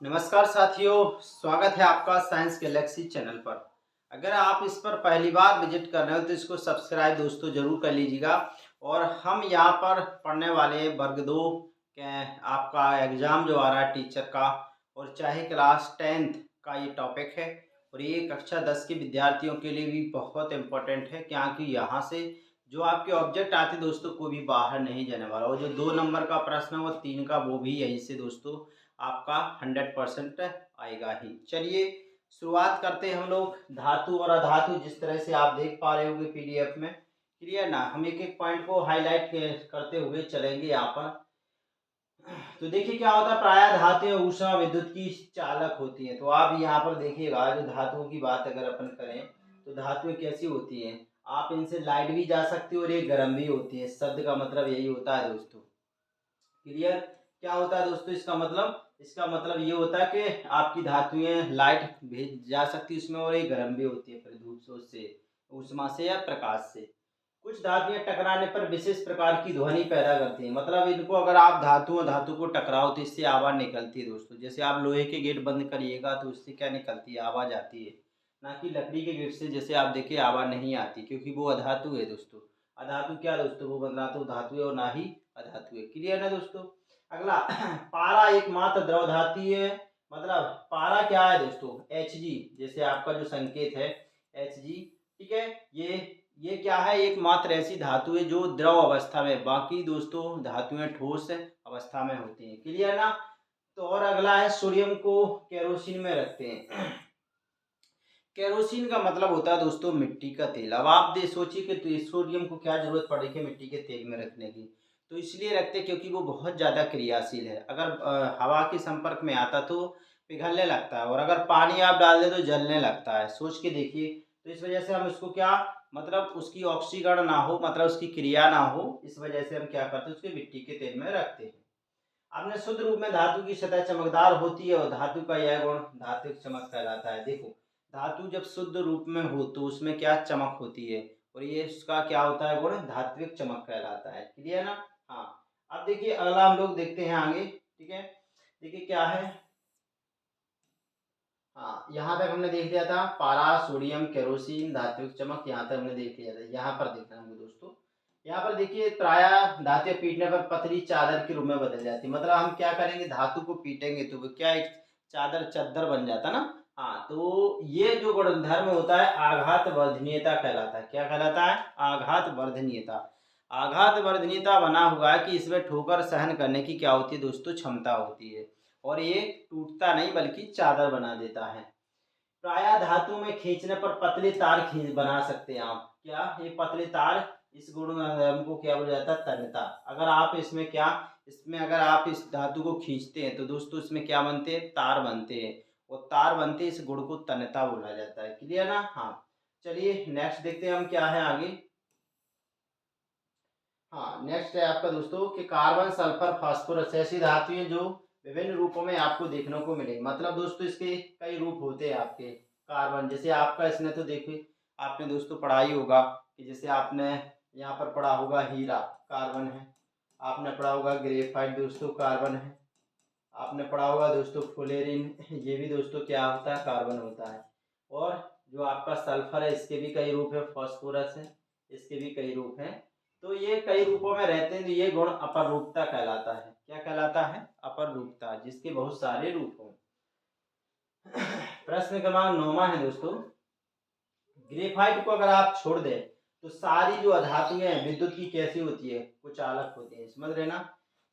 नमस्कार साथियों, स्वागत है आपका साइंस गैलेक्सी चैनल पर। अगर आप इस पर पहली बार विजिट कर रहे हो तो इसको सब्सक्राइब दोस्तों ज़रूर कर लीजिएगा। और हम यहाँ पर पढ़ने वाले वर्ग 2 के आपका एग्ज़ाम जो आ रहा है टीचर का, और चाहे क्लास 10th का ये टॉपिक है। और ये कक्षा 10 के विद्यार्थियों के लिए भी बहुत इम्पोर्टेंट है, क्योंकि यहाँ से जो आपके ऑब्जेक्ट आते हैं दोस्तों, कोई भी बाहर नहीं जाने वाला। और जो 2 नंबर का प्रश्न है वो 3 का, वो भी यहीं से दोस्तों आपका 100% आएगा ही। चलिए शुरुआत करते हैं हम लोग धातु और अधातु। जिस तरह से आप देख पा रहे होंगे पीडीएफ में, क्लियर ना। हम एक एक पॉइंट को हाईलाइट करते हुए चलेंगे यहाँ पर। तो देखिए क्या होता है, प्रायः धातुएं ऊष्मा विद्युत की चालक होती हैं। तो आप यहाँ पर देखिएगा, जो धातुओं की बात अगर अपन करें तो धातुएं कैसी होती हैं, आप इनसे लाइट भी जा सकती हो और ये गर्म भी होती है। शब्द का मतलब यही होता है दोस्तों, क्लियर। क्या होता है दोस्तों इसका मतलब ये होता है कि आपकी धातुएं लाइट भेज जा सकती है उसमें, और ये गर्म भी होती है फिर धूप से, उससे ऊष्मा से या प्रकाश से। कुछ धातुएं टकराने पर विशेष प्रकार की ध्वनि पैदा करती हैं। मतलब इनको अगर आप धातु को टकराओ तो इससे आवाज़ निकलती है दोस्तों। जैसे आप लोहे के गेट बंद करिएगा तो उससे क्या निकलती है, आवाज़ आती है। ना कि लकड़ी के गेट से जैसे आप देखिए आवाज़ नहीं आती, क्योंकि वो अधातु है दोस्तों। अधातु क्या दोस्तों, वो बदला तो धातु है और ना ही अधातु है। क्लियर है दोस्तों। अगला पारा एकमात्र द्रव धातु है। मतलब पारा क्या है दोस्तों, Hg। जैसे आपका जो संकेत है Hg, ठीक है। ये क्या है, एकमात्र ऐसी धातु है जो द्रव अवस्था में, बाकी दोस्तों धातुएं ठोस अवस्था में होती हैं। क्लियर ना। तो और अगला है सोडियम को केरोसिन में रखते हैं। केरोसिन का मतलब होता है दोस्तों मिट्टी का तेल। अब आप दे सोचिए कि तो सोडियम को क्या जरूरत पड़ेगी मिट्टी के तेल में रखने की। तो इसलिए रखते हैं क्योंकि वो बहुत ज़्यादा क्रियाशील है। अगर हवा के संपर्क में आता तो पिघलने लगता है, और अगर पानी आप डाल दें तो जलने लगता है। सोच के देखिए। तो इस वजह से हम इसको क्या, मतलब उसकी ऑक्सीकरण ना हो, मतलब उसकी क्रिया ना हो, इस वजह से हम क्या करते हैं, उसके मिट्टी के तेल में रखते हैं। आपने शुद्ध रूप में धातु की सतह चमकदार होती है, और धातु का यह गुण धात्विक चमक कहलाता है। देखो, धातु जब शुद्ध रूप में हो तो उसमें क्या चमक होती है, और ये उसका क्या होता है गुण, धात्विक चमक कहलाता है। क्लियर ना। हाँ। अब देखिए अगला हम लोग देखते हैं आगे, ठीक है। देखिए क्या है, हाँ यहाँ तक हमने देख लिया था पारा, सोडियम, केरोसिन, धात्विक चमक, यहाँ तक हमने देख लिया था। यहाँ पर देखना है दोस्तों, यहाँ पर देखिए प्रायः धातु पीटने पर पतली चादर के रूप में बदल जाती है। मतलब हम क्या करेंगे, धातु को पीटेंगे तो वो क्या एक चादर चद्दर बन जाता ना। हाँ, तो ये जो गुणधर्म होता है आघात वर्धनीयता कहलाता है। क्या कहलाता है, आघात वर्धनीयता। आघात वर्धनीयता बना हुआ है कि इसमें ठोकर सहन करने की क्या होती है दोस्तों, क्षमता होती है। और ये टूटता नहीं बल्कि चादर बना देता है। प्रायः धातु में खींचने पर पतले तार खींच बना सकते हैं आप। क्या, ये पतले तार, इस गुण को क्या बोला जाता है, तन्यता। अगर आप इसमें क्या, इसमें अगर आप इस धातु को खींचते हैं तो दोस्तों इसमें क्या बनते हैं, तार बनते हैं। और तार बनते हैं, इस गुण को तन्यता बोला जाता है। क्लियर ना। हाँ, चलिए नेक्स्ट देखते हैं हम क्या है आगे। हाँ, नेक्स्ट है आपका दोस्तों कि कार्बन, सल्फर, फास्फोरस ऐसी धातुएं जो विभिन्न रूपों में आपको देखने को मिलेंगी। मतलब दोस्तों इसके कई रूप होते हैं आपके। कार्बन जैसे आपका, इसने तो देखिए आपने दोस्तों पढ़ा ही होगा कि जैसे आपने यहाँ पर पढ़ा होगा हीरा, कार्बन है। आपने पढ़ा होगा ग्रेफाइट दोस्तों, कार्बन है। आपने पढ़ा होगा दोस्तों फ्लोरीन, ये भी दोस्तों क्या होता है, कार्बन होता है। और जो आपका सल्फर है इसके भी कई रूप है, फास्फोरस है, इसके भी कई रूप हैं। तो ये कई रूपों में रहते हैं, तो ये गुण अपर रूपता कहलाता है। क्या कहलाता है, अपर रूपता, जिसके बहुत सारे रूप हों। प्रश्न क्रमांक 9 है दोस्तों, ग्रेफाइट को अगर आप छोड़ दें तो सारी जो अधातुएं हैं विद्युत की कैसी होती है, कुछ अलग होती है। समझ रहे ना।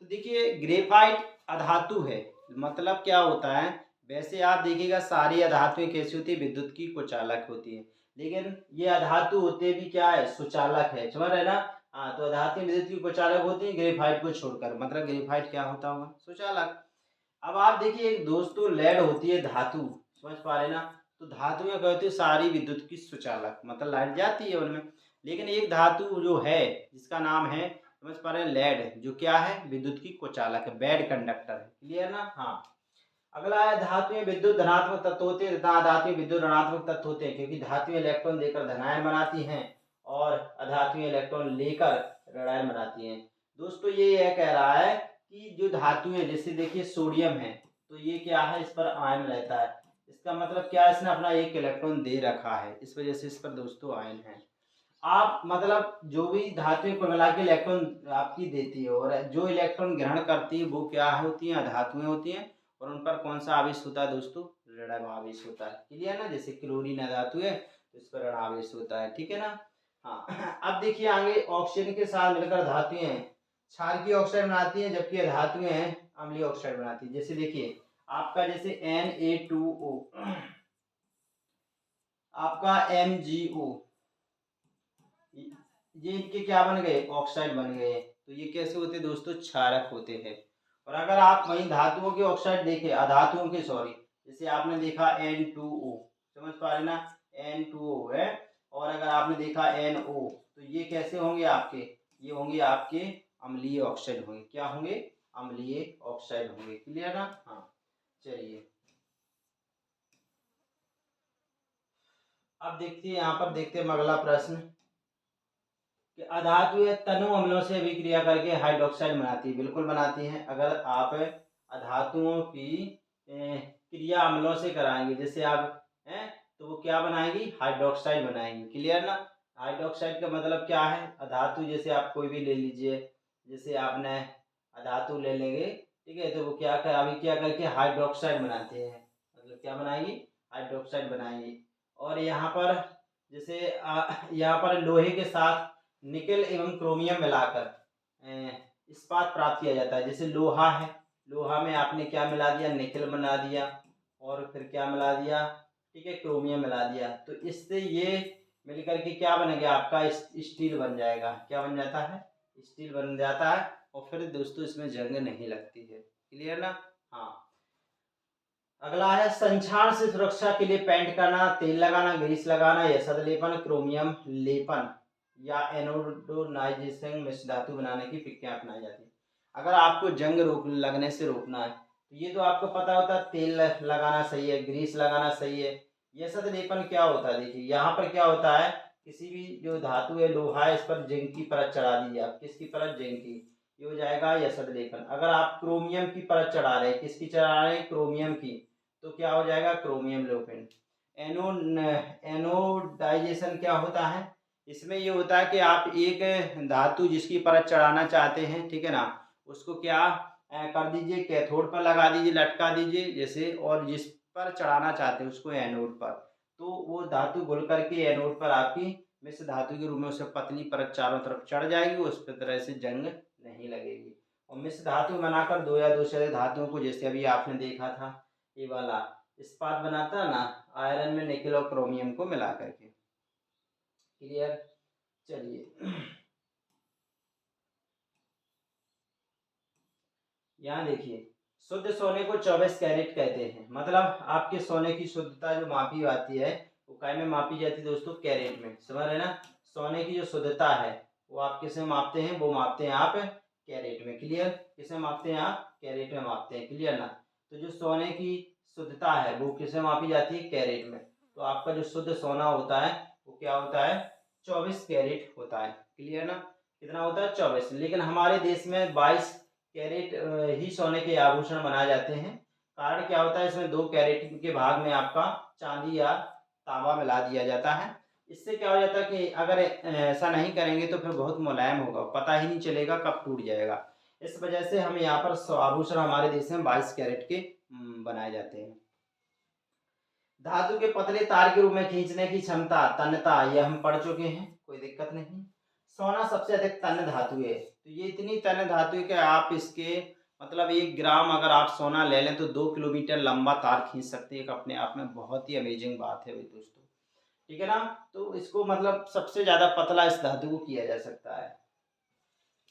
तो देखिए ग्रेफाइट अधातु है, मतलब क्या होता है, वैसे आप देखिएगा सारी अधातुएं कैसी होती है, विद्युत की कुचालक होती है। लेकिन ये अधातु होते भी क्या है, सुचालक है। समझ रहे ना। हाँ, तो अधातु विद्युत की कुचालक होती है ग्रेफाइट को छोड़कर। मतलब ग्रेफाइट क्या होता होगा, सुचालक। अब आप देखिए एक दोस्तों लेड होती है धातु, समझ पा रहे ना। तो धातु में कहते हैं सारी विद्युत की सुचालक, मतलब लाइट जाती है उनमें। लेकिन एक धातु जो है जिसका नाम है, समझ पा रहे हैं, लेड, जो क्या है, विद्युत की कुचालक है, बैड कंडक्टर है। क्लियर ना। हाँ। अगला है धातुएं विद्युत धनात्मक तत्व होते हैं तथा अधातुएं विद्युत ऋणात्मक तत्व होते हैं, क्योंकि धातुएं इलेक्ट्रॉन देकर धनायन बनाती हैं और अधातुएं इलेक्ट्रॉन लेकर ऋणायन बनाती हैं। दोस्तों ये कह रहा है कि जो धातुएं, जैसे देखिए सोडियम है, तो ये क्या है, इस पर आयन रहता है। इसका मतलब क्या है, इसने अपना एक इलेक्ट्रॉन दे रखा है, इस वजह से इस पर दोस्तों आयन है। आप मतलब जो भी धातुएं कुल मिला के इलेक्ट्रॉन आपकी देती है, और जो इलेक्ट्रॉन ग्रहण करती है वो क्या होती हैं, अधातुएं होती हैं। और उन पर कौन सा आवेश होता है दोस्तों, ऋण आवेश होता है। क्लियर ना, जैसे क्लोरीन अधातु है तो इस पर ऋण आवेश होता है, ठीक है ना। हाँ अब देखिए आगे, ऑक्सीजन के साथ मिलकर धातुएं हैं क्षारकीय ऑक्साइड बनाती हैं, जबकि धातुएं हैं अम्लीय ऑक्साइड बनाती है। जैसे देखिए आपका जैसे Na2O, आपका MgO, ये इनके क्या बन गए, ऑक्साइड बन गए। तो ये कैसे होते हैं दोस्तों, क्षारक होते हैं। और अगर आप वहीं धातुओं के ऑक्साइड देखें, अधातुओं के सॉरी, जैसे आपने देखा N2O, समझ पा रहे ना, N2O है। और अगर आपने देखा NO, तो ये कैसे होंगे आपके, ये होंगे आपके अम्लीय ऑक्साइड होंगे। क्या होंगे, अम्लीय ऑक्साइड होंगे। क्लियर ना। हाँ चलिए अब देखते हैं, यहाँ पर देखते हैं अगला प्रश्न कि अधातु तनु अम्लों से अभिक्रिया करके हाइड्रोक्साइड बनाती है। बिल्कुल बनाती हैं। अगर आप अधातुओं की क्रिया अम्लों से कराएंगे, जैसे आप हैं, तो वो क्या बनाएंगी, हाइड्रोक्साइड बनाएंगी। क्लियर ना। हाइड्रोक्साइड का मतलब क्या है, अधातु जैसे आप कोई भी ले लीजिए, जैसे आपने अधातु ले लेंगे, ठीक है, तो वो क्या कर अभी क्या करके हाइड्रोक्साइड बनाते हैं, मतलब क्या बनाएंगी, हाइड्रोक्साइड बनाएंगी। और यहाँ पर जैसे यहाँ पर लोहे के साथ निकेल एवं क्रोमियम मिलाकर इस्पात प्राप्त किया जाता है। जैसे लोहा है, लोहा में आपने क्या मिला दिया, निकेल मिला दिया, और फिर क्या मिला दिया, ठीक है, क्रोमियम मिला दिया। तो इससे ये मिलकर के क्या बन गया, आपका स्टील बन जाएगा। क्या बन जाता है, स्टील बन जाता है। और फिर दोस्तों इसमें जंग नहीं लगती है। क्लियर ना। हाँ अगला है, संक्षारण से सुरक्षा के लिए पेंट करना, तेल लगाना, ग्रीस लगाना, यसद लेपन, क्रोमियम लेपन या एनोडोनाइजेशन मिश्र धातु बनाने की प्रक्रिया अपनाई जाती है। अगर आपको जंग रोक लगने से रोकना है तो ये तो आपको पता होता है, तेल लगाना सही है, ग्रीस लगाना सही है। यसद लेपन क्या होता है, देखिए यहाँ पर क्या होता है, किसी भी जो धातु है, लोहा है, इस पर जिंक की परत चढ़ा दीजिए आप। किसकी परत, जिंक की, ये हो जाएगा यसद लेपन। अगर आप क्रोमियम की परत चढ़ा रहे हैं, किसकी चढ़ा रहे हैं, क्रोमियम की, तो क्या हो जाएगा, क्रोमियम लेपन। एनो एनोडाइजेशन क्या होता है, इसमें ये होता है कि आप एक धातु जिसकी परत चढ़ाना चाहते हैं, ठीक है ना, उसको क्या कर दीजिए, कैथोड पर लगा दीजिए, लटका दीजिए जैसे, और जिस पर चढ़ाना चाहते हैं उसको एनोड पर, तो वो धातु घुल करके एनोड पर आपकी मिश्र धातु के रूप में उसे पतली परत चारों तरफ चढ़ जाएगी, उस पर तरह से जंग नहीं लगेगी। और मिश्र धातु बनाकर दो या दो से अधिक धातुओं को, जैसे अभी आपने देखा था ये वाला इस्पात बनाता है ना, आयरन में निकेल और क्रोमियम को मिला करके। क्लियर। चलिए यहाँ देखिए, शुद्ध सोने को 24 कैरेट कहते हैं। मतलब आपके सोने की शुद्धता जो मापी जाती है वो काय में मापी जाती है दोस्तों, कैरेट में। समझ रहे ना, सोने की जो शुद्धता है वो आप किस में मापते हैं, वो मापते हैं आप कैरेट में। क्लियर, किसे मापते हैं आप, कैरेट में मापते हैं। क्लियर ना। तो जो सोने की शुद्धता है वो किसे मापी जाती है, कैरेट में। तो आपका जो शुद्ध सोना होता है वो क्या होता है, 24 कैरेट होता है। क्लियर ना, कितना होता है, 24। लेकिन हमारे देश में 22 कैरेट ही सोने के आभूषण बनाए जाते हैं। कारण क्या होता है, इसमें 2 कैरेट के भाग में आपका चांदी या तांबा मिला दिया जाता है। इससे क्या हो जाता है कि अगर ऐसा नहीं करेंगे तो फिर बहुत मुलायम होगा, पता ही नहीं चलेगा कब टूट जाएगा। इस वजह से हम यहाँ पर आभूषण हमारे देश में 22 कैरेट के बनाए जाते हैं। धातु के पतले तार के रूप में खींचने की क्षमता, तन्यता, ये हम पढ़ चुके हैं, कोई दिक्कत नहीं। सोना सबसे अधिक तन्य धातु है, तो ये इतनी तन्य धातु है कि आप इसके मतलब 1 ग्राम अगर आप सोना ले लें तो 2 किलोमीटर लंबा तार खींच सकते हैं। एक अपने आप में बहुत ही अमेजिंग बात है भाई दोस्तों, ठीक है ना। तो इसको मतलब सबसे ज्यादा पतला इस धातु को किया जा सकता है।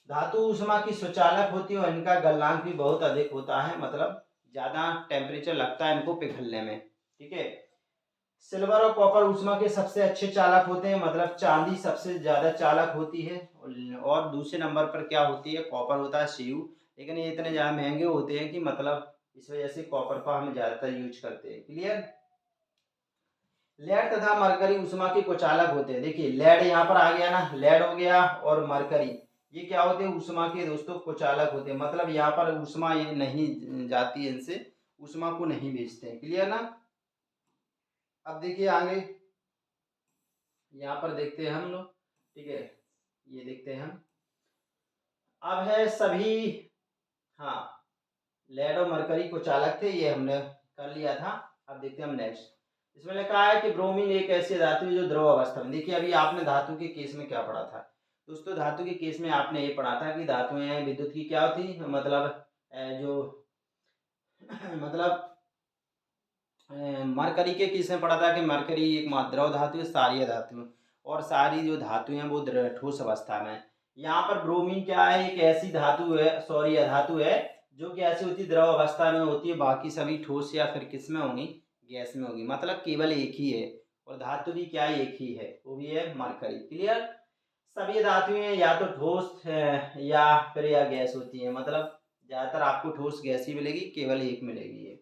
धातु ऊष्मा की सुचालक होती है और इनका गलनांक भी बहुत अधिक होता है, मतलब ज्यादा टेम्परेचर लगता है इनको पिघलने में, ठीक है। सिल्वर और कॉपर ऊष्मा के सबसे अच्छे चालक होते हैं, मतलब चांदी सबसे ज्यादा चालक होती है, और दूसरे नंबर पर क्या होती है, कॉपर होता है, Cu। लेकिन ये इतने ज्यादा महंगे होते हैं कि मतलब इस वजह से कॉपर का हम ज्यादातर यूज करते हैं। क्लियर। लेड तथा मरकरी ऊष्मा के कुचालक होते हैं। देखिए लेड यहाँ पर आ गया ना, लेड हो गया, और मरकरी, ये क्या होते हैं, ऊष्मा के दोस्तों कुचालक होते हैं। मतलब यहाँ पर ऊष्मा ये नहीं जाती है इनसे, ऊष्मा को नहीं भेजते हैं। क्लियर ना। अब देखिए आगे यहाँ पर देखते हैं हम लोग, ठीक है, ये देखते हैं हम। अब है सभी, हाँ, लेड और मरकरी को चालक थे, ये हमने कर लिया था। अब देखते हैं हम नेक्स्ट। इसमें लिखा है कि ब्रोमीन एक ऐसी धातु है जो द्रव अवस्था में। देखिए अभी आपने धातु के केस में क्या पढ़ा था दोस्तों, धातु के केस में आपने ये पढ़ा था कि धातुएं विद्युत की क्या होती, मतलब जो मतलब मरकरी के केस में पढ़ा था कि मरकरी एक द्रव धातु है, सारी धातु, और सारी जो धातु हैं वो ठोस अवस्था में। यहाँ पर ब्रोमीन क्या है, एक ऐसी धातु है, सॉरी अधातु है, जो कि ऐसी होती है द्रव अवस्था में होती है, बाकी सभी ठोस या फिर किस में होंगी, गैस में होगी। मतलब केवल एक ही है, और धातु भी क्या एक ही है, वो भी है मरकरी। क्लियर। सभी धातुएं या तो ठोस या फिर या गैस होती है, मतलब ज्यादातर आपको ठोस गैस ही मिलेगी, केवल एक मिलेगी। ये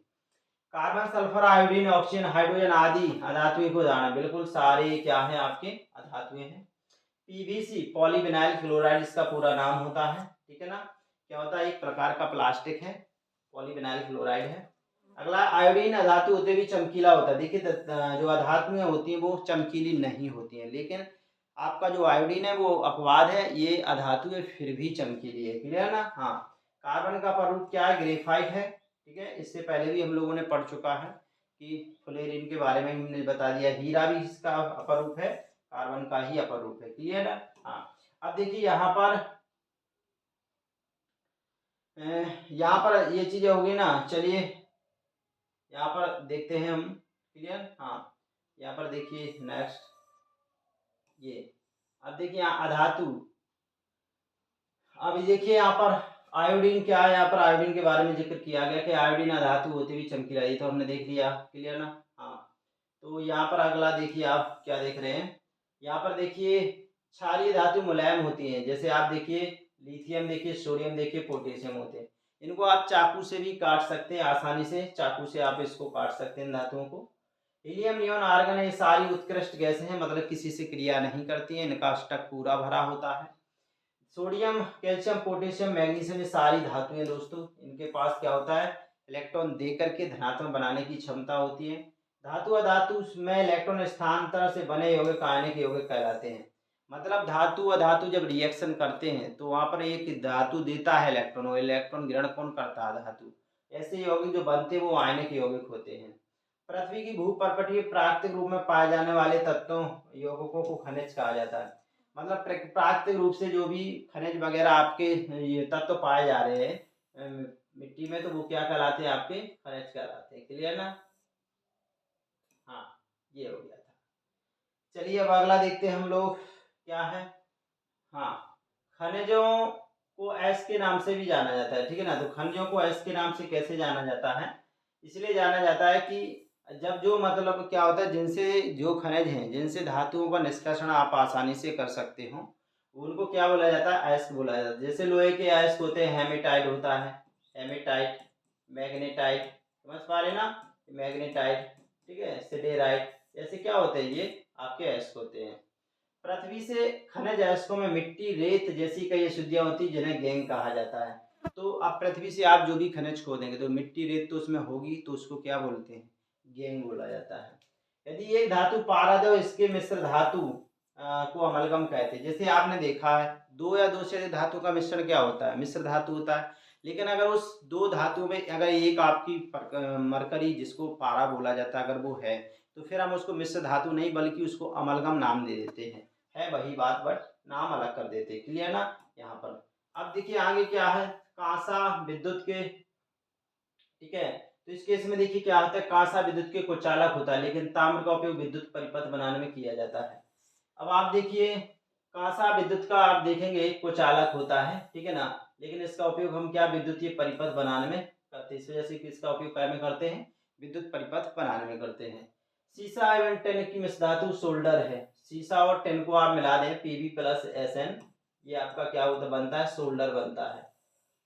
carbon, sulphur, iodine, oxygen, hydrogen आदि अधातुएं को जाना, बिल्कुल सारे क्या है आपके अधातुएं हैं। पीवीसी पॉलीविनाइल क्लोराइड इसका पूरा नाम होता है, ठीक है ना। क्या होता है, एक प्रकार का प्लास्टिक है, पॉलीविनाइल क्लोराइड है। अगला आयोडीन अधातु होते भी चमकीला होता है। देखिए जो अधातुएं होती हैं वो चमकीली नहीं होती हैं, लेकिन आपका जो आयोडीन है वो अपवाद है, ये अधातु है फिर भी चमकीली है। क्लियर ना। हाँ, कार्बन का पररूप क्या है, ग्रेफाइट है, ठीक है। इससे पहले भी हम लोगों ने पढ़ चुका है कि फ्लोरीन के बारे में हमने बता दिया। हीरा भी इसका अपरूप है, कार्बन का ही अपरूप है। क्लियर है। हाँ, अब देखिए यहाँ पर ये चीजें होगी ना। चलिए यहाँ पर देखते हैं हम। क्लियर। हाँ, यहाँ पर देखिए नेक्स्ट ये, अब देखिए यहाँ अधातु। अब देखिए यहाँ पर आयोडीन क्या है, यहाँ पर आयोडीन के बारे में जिक्र किया गया कि आयोडीन अधातु होते हुए चमकीला, ये तो हमने देख लिया। क्लियर ना। हाँ, तो यहाँ पर अगला देखिए आप क्या देख रहे हैं, यहाँ पर देखिए क्षारीय धातु मुलायम होती हैं। जैसे आप देखिए लिथियम देखिए, सोडियम देखिए, पोटेशियम होते हैं। इनको आप चाकू से भी काट सकते हैं, आसानी से चाकू से आप इसको काट सकते हैं धातुओं को। हीलियम, नियोन, आर्गन ये सारी उत्कृष्ट गैसें हैं, मतलब किसी से क्रिया नहीं करती हैं, इनका स्टक पूरा भरा होता है। सोडियम, कैल्शियम, पोटेशियम, मैग्नीशियम ये सारी धातुएं दोस्तों, इनके पास क्या होता है, इलेक्ट्रॉन दे करके धनात्मक बनाने की क्षमता होती है। धातु अधातु में इलेक्ट्रॉन स्थानांतर से बने यौगिक आयनिक यौगिक कहलाते हैं। मतलब धातु अधातु जब रिएक्शन करते हैं तो वहां पर एक धातु देता है इलेक्ट्रॉन, और इलेक्ट्रॉन ग्रहण कौन करता है, धातु। ऐसे यौगिक जो बनते हैं वो आयनिक यौगिक होते हैं। पृथ्वी की भूपर्पटीय प्राकृतिक रूप में पाए जाने वाले तत्वों यौगिकों को खनिज कहा जाता है। मतलब प्राकृतिक रूप से जो भी खनिज वगैरह आपके ये तत्व पाए जा रहे हैं मिट्टी में, तो वो क्या कहलाते हैं, आपके खनिज कहलाते हैं। क्लियर ना। हाँ, ये हो गया था। चलिए अब अगला देखते हैं हम लोग क्या है। हाँ, खनिजों को एस के नाम से भी जाना जाता है, ठीक है ना। तो खनिजों को एस के नाम से कैसे जाना जाता है, इसलिए जाना जाता है कि जब जो मतलब क्या होता है, जिनसे जो खनिज हैं, जिनसे धातुओं का निष्कर्षण आप आसानी से कर सकते हो, उनको क्या बोला जाता है, अयस्क बोला जाता है। जैसे लोहे के अयस्क होते हैं, हेमेटाइट होता है, हेमेटाइट, मैग्नेटाइट, समझ पा रहे ना, मैग्नेटाइट, ठीक है, सिडेराइट, ऐसे क्या होते हैं, ये आपके अयस्क होते हैं। पृथ्वी से खनिज अयस्कों में मिट्टी, रेत जैसी कई अशुद्धियां होती जिन्हें गैंग कहा जाता है। तो आप पृथ्वी से आप जो भी खनिज खोदेंगे तो मिट्टी रेत तो उसमें होगी, तो उसको क्या बोलते हैं, गैंग बोला जाता है। यदि एक धातु पारद है, इसके मिश्र धातु को अमलगम कहते हैं। जैसे आपने देखा है दो या दो से अधिक धातु का मिश्रण क्या होता है, मिश्र धातु होता है। लेकिन अगर उस दो धातु में अगर एक आपकी मरकरी, जिसको पारा बोला जाता है, अगर वो है, तो फिर हम उसको मिश्र धातु नहीं बल्कि उसको अमलगम नाम दे देते हैं। है वही बात, बट नाम अलग कर देते। क्लियर ना यहाँ पर। अब देखिए आगे क्या है, कांसा विद्युत के, ठीक है। तो इस केस में देखिए क्या होता है, कांसा विद्युत के कुचालक होता है, लेकिन ताम्र का उपयोग विद्युत परिपथ बनाने में किया जाता है। अब आप देखिए कांसा विद्युत का आप देखेंगे कुचालक होता है, ठीक है ना, लेकिन इसका उपयोग हम क्या विद्युतीय परिपथ बनाने में करते हैं। इस वजह से इसका उपयोग क्या में करते हैं, विद्युत परिपथ बनाने में करते हैं। सीसा एवं टिन की मिश्र धातु सोल्डर है। सीसा और टिन को आप मिला दें, Pb+Sn, ये आपका क्या होता बनता है, सोल्डर बनता है।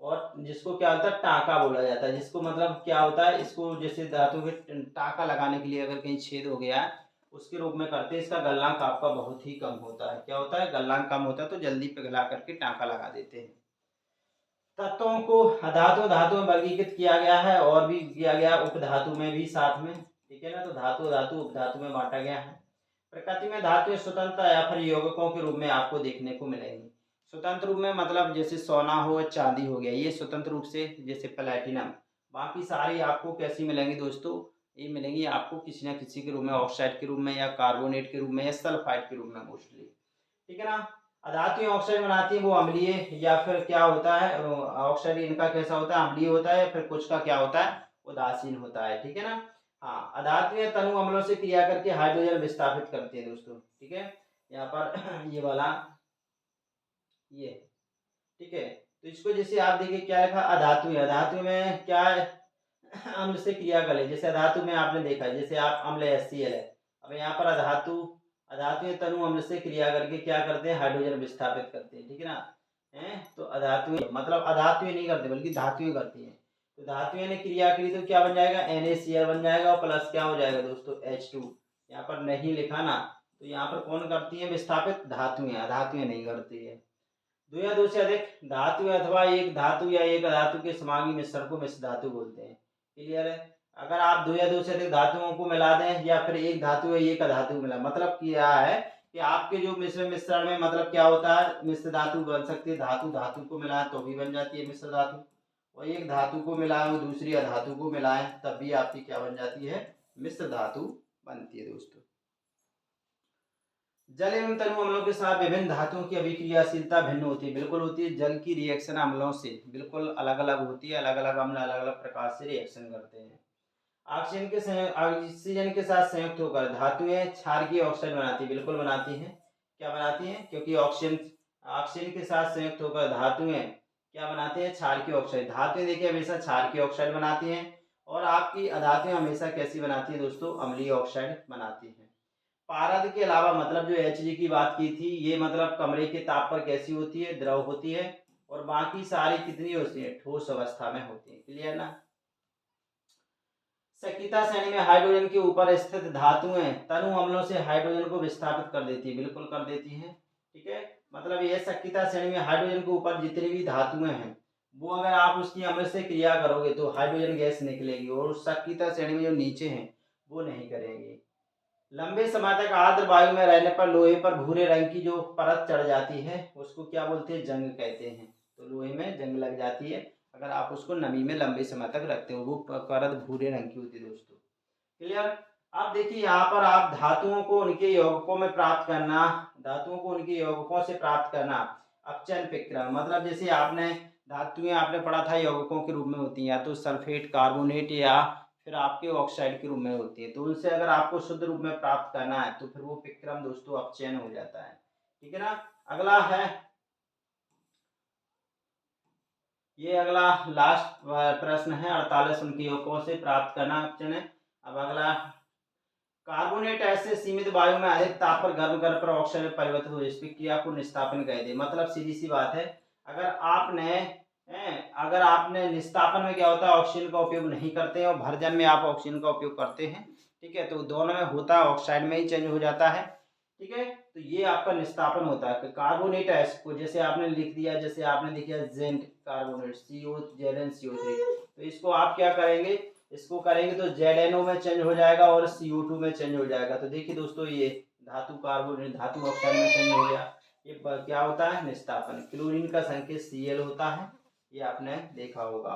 और जिसको क्या होता है, टाँका बोला जाता है, जिसको मतलब क्या होता है, इसको जैसे धातु के टाँका लगाने के लिए अगर कहीं छेद हो गया है, उसके रूप में करते हैं। इसका गलनांक आपका बहुत ही कम होता है। क्या होता है, गलनांक कम होता है, तो जल्दी पिघला करके टाँका लगा देते हैं। तत्वों को धातु धातु में वर्गीकृत किया गया है और भी किया गया उपधातु में भी साथ में, ठीक है ना। तो धातु धातु उपधातु में बांटा गया है। प्रकृति में धातुएं स्वतंत्र या फिर यौगिकों के रूप में आपको देखने को मिलेंगी। स्वतंत्र रूप में मतलब जैसे सोना हो, चांदी हो गया, ये स्वतंत्र रूप से, जैसे प्लैटिनम। बाकी सारी आपको कैसी मिलेंगी दोस्तों, ये मिलेंगी आपको किसी न किसी के रूप में, ऑक्साइड के रूप में या कार्बोनेट के रूप में या सल्फाइड के रूप में मोस्टली, ठीक है ना। अधातुएं ऑक्साइड बनाती हैं, वो अम्लीय या फिर क्या होता है, ऑक्साइड इनका कैसा होता है, अम्लीय होता है, फिर कुछ का क्या होता है, उदासीन होता है, ठीक है ना। हाँ, अधातुएं तनु अम्लों से क्रिया करके हाइड्रोजन विस्थापित करती हैं दोस्तों, ठीक है। यहाँ पर ये वाला ये, ठीक है। तो इसको जैसे आप देखिए क्या लिखा, अधातु है, अधातु में क्या है, अम्ल से क्रिया कर ले। जैसे अधातु में आपने देखा, जैसे आप अम्ल HCl है, अब यहाँ पर अधातु, अधातु तनु अम्ल से क्रिया करके क्या करते हैं, हाइड्रोजन विस्थापित करते हैं, ठीक है ना। हैं तो अधातु मतलब अधातुएं नहीं करते बल्कि धातुएं करती हैं। तो धातुएं ने क्रिया करी तो क्या बन जाएगा, NaCl बन जाएगा और प्लस क्या हो जाएगा दोस्तों, H2। यहाँ पर नहीं लिखा ना, तो यहाँ पर कौन करती है विस्थापित, धातुएं, अधातुएं नहीं करती है। दो या दो से अधिक धातु अथवा एक धातु या एक धातु के समांगी मिश्रण को मिश्र धातु बोलते हैं। क्लियर है। अगर आप दो या दो से अधिक धातुओं को मिला दें या फिर एक धातु या एक धातु मिला, मतलब क्या है कि आपके जो मिश्रण में मतलब क्या होता है, मिश्र धातु बन सकती है। धातु धातु को मिलाएं तो भी बन जाती है मिश्र धातु, और एक धातु को मिलाएं दूसरी अधातु को मिलाएं तब भी आपकी क्या बन जाती है, मिश्र धातु बनती है दोस्तों। जल एवं तनु अम्लों के साथ विभिन्न धातुओं की अभिक्रियाशीलता भिन्न होती है, बिल्कुल होती है। जल की रिएक्शन अम्लों से बिल्कुल अलग अलग होती है, अलग अलग अम्ल अलग अलग प्रकार से रिएक्शन करते हैं। ऑक्सीजन के साथ संयुक्त होकर धातुएं क्षारकीय ऑक्साइड बनाती है, बिल्कुल बनाती हैं। क्या बनाती हैं, क्योंकि ऑक्सीजन के साथ संयुक्त होकर धातुएं क्या बनाते हैं, क्षारकीय ऑक्साइड। धातुएं देखिए हमेशा क्षारकीय ऑक्साइड बनाती हैं, और आपकी अधातुएं हमेशा कैसी बनाती है दोस्तों, अम्लीय ऑक्साइड बनाती हैं। पारद के अलावा मतलब जो Hg की बात की थी, ये मतलब कमरे के ताप पर कैसी होती है, द्रव होती है, और बाकी सारी कितनी होती है, ठोस अवस्था में होती है। क्लियर ना। सक्रियता श्रेणी में हाइड्रोजन के ऊपर स्थित धातुएं तनु अम्लों से हाइड्रोजन को विस्थापित कर देती है, बिल्कुल कर देती हैं, ठीक है। मतलब ये सक्रियता श्रेणी में हाइड्रोजन के ऊपर जितनी भी धातुएं हैं, वो अगर आप उसकी अम्ल से क्रिया करोगे तो हाइड्रोजन गैस निकलेगी, और सक्रियता श्रेणी में जो नीचे हैं वो नहीं करेंगी। लंबे समय तक आर्द्र वायु में रहने पर लोहे पर भूरे रंग की जो परत चढ़ जाती है उसको क्या बोलते हैं, जंग कहते हैं। तो लोहे में जंग लग जाती है अगर आप उसको नमी में लंबे समय तक रखते हो, वो परत भूरे रंग की होती है दोस्तों। क्लियर। आप देखिए यहाँ पर आप धातुओं को उनके यौगिकों में प्राप्त करना, धातुओं को उनके यौगिकों से प्राप्त करना अपचयन प्रक्रिया, मतलब जैसे आपने धातुएं आपने पढ़ा था यौगिकों के रूप में होती हैं, या तो सल्फेट, कार्बोनेट या फिर आपके ऑक्साइड के रूप में होती है। तो उनसे अगर आपको शुद्ध रूप में प्राप्त करना है तो फिर वो विक्रम दोस्तों अपचयन हो जाता है, ठीक है ना। अगला है ये, अगला लास्ट प्रश्न है 48, उनके यौगिकों से प्राप्त करना अपचयन है। अब अगला, कार्बोनेट ऐसे सीमित वायु में अधिक ताप पर गर्म कर पर ऑक्सीजन में परिवर्तित हो, इस क्रिया को निस्तापन कहते हैं। मतलब सीधी सी बात है, अगर आपने निस्तापन में क्या होता है, ऑक्सीजन का उपयोग नहीं करते हैं और भरजन में आप ऑक्सीजन का उपयोग करते हैं, ठीक है। तो दोनों में होता है, ऑक्साइड में ही चेंज हो जाता है, ठीक है। तो ये आपका निस्तापन होता है। कार्बोनेट ऐसे को जैसे आपने लिख दिया, जैसे आपने लिखा जेंट कार्बोनेट COZnCO3, तो इसको आप क्या करेंगे, इसको करेंगे तो ZNO में चेंज हो जाएगा और CO2 में चेंज हो जाएगा। तो देखिए दोस्तों, ये धातु कार्बोनेट धातु ऑक्साइड में चेंज हो गया, ये क्या होता है, निस्तापन। क्लोरीन का संकेत Cl होता है, ये आपने देखा होगा।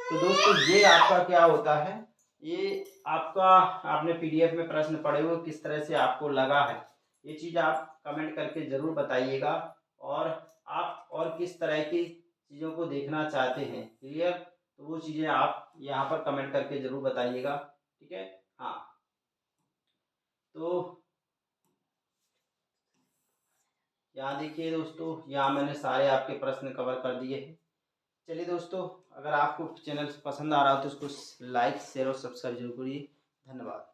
तो दोस्तों ये आपका क्या होता है, ये आपका आपने PDF में प्रश्न पढ़े हुए, किस तरह से आपको लगा है, ये चीज़ आप कमेंट करके ज़रूर बताइएगा, और आप और किस तरह की चीज़ों को देखना चाहते हैं। क्लियर। तो वो चीज़ें आप यहाँ पर कमेंट करके ज़रूर बताइएगा, ठीक है। हाँ, तो यहाँ देखिए दोस्तों, यहाँ मैंने सारे आपके प्रश्न कवर कर दिए हैं। चलिए दोस्तों, अगर आपको चैनल पसंद आ रहा हो तो उसको लाइक, शेयर और सब्सक्राइब जरूर करिए। धन्यवाद।